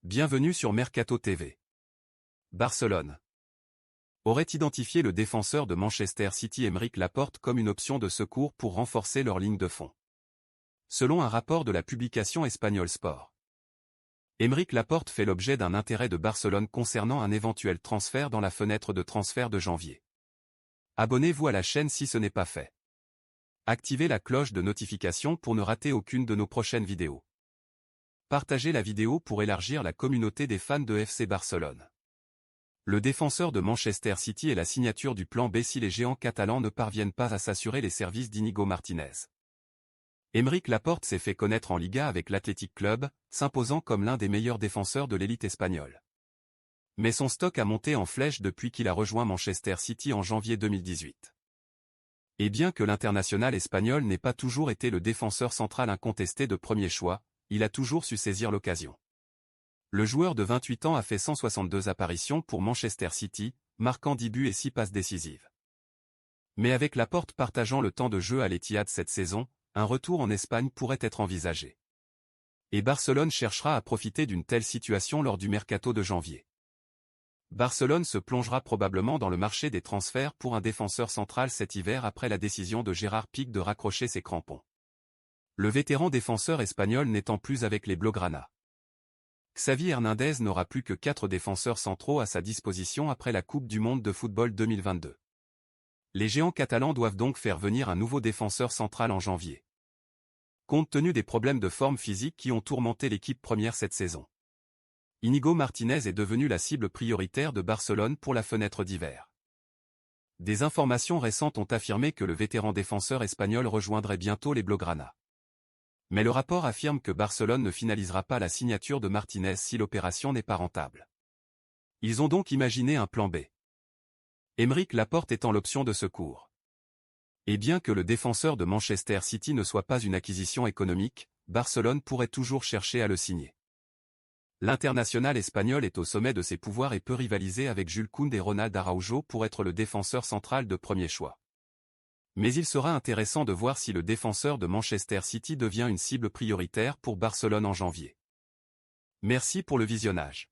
Bienvenue sur Mercato TV. Barcelone aurait identifié le défenseur de Manchester City Aymeric Laporte comme une option de secours pour renforcer leur ligne de fond. Selon un rapport de la publication espagnole Sport, Aymeric Laporte fait l'objet d'un intérêt de Barcelone concernant un éventuel transfert dans la fenêtre de transfert de janvier. Abonnez-vous à la chaîne si ce n'est pas fait. Activez la cloche de notification pour ne rater aucune de nos prochaines vidéos. Partagez la vidéo pour élargir la communauté des fans de FC Barcelone. Le défenseur de Manchester City est la signature du plan B si les géants catalans ne parviennent pas à s'assurer les services d'Inigo Martinez. Aymeric Laporte s'est fait connaître en Liga avec l'Athletic Club, s'imposant comme l'un des meilleurs défenseurs de l'élite espagnole. Mais son stock a monté en flèche depuis qu'il a rejoint Manchester City en janvier 2018. Et bien que l'international espagnol n'ait pas toujours été le défenseur central incontesté de premier choix, il a toujours su saisir l'occasion. Le joueur de 28 ans a fait 162 apparitions pour Manchester City, marquant 10 buts et 6 passes décisives. Mais avec Laporte partageant le temps de jeu à l'Etihad cette saison, un retour en Espagne pourrait être envisagé. Et Barcelone cherchera à profiter d'une telle situation lors du mercato de janvier. Barcelone se plongera probablement dans le marché des transferts pour un défenseur central cet hiver après la décision de Gérard Pique de raccrocher ses crampons. Le vétéran défenseur espagnol n'étant plus avec les Blaugrana. Xavi Hernandez n'aura plus que 4 défenseurs centraux à sa disposition après la Coupe du Monde de football 2022. Les géants catalans doivent donc faire venir un nouveau défenseur central en janvier. Compte tenu des problèmes de forme physique qui ont tourmenté l'équipe première cette saison, Inigo Martinez est devenu la cible prioritaire de Barcelone pour la fenêtre d'hiver. Des informations récentes ont affirmé que le vétéran défenseur espagnol rejoindrait bientôt les Blaugrana. Mais le rapport affirme que Barcelone ne finalisera pas la signature de Martinez si l'opération n'est pas rentable. Ils ont donc imaginé un plan B. Aymeric Laporte étant l'option de secours. Et bien que le défenseur de Manchester City ne soit pas une acquisition économique, Barcelone pourrait toujours chercher à le signer. L'international espagnol est au sommet de ses pouvoirs et peut rivaliser avec Jules Koundé et Ronald Araujo pour être le défenseur central de premier choix. Mais il sera intéressant de voir si le défenseur de Manchester City devient une cible prioritaire pour Barcelone en janvier. Merci pour le visionnage.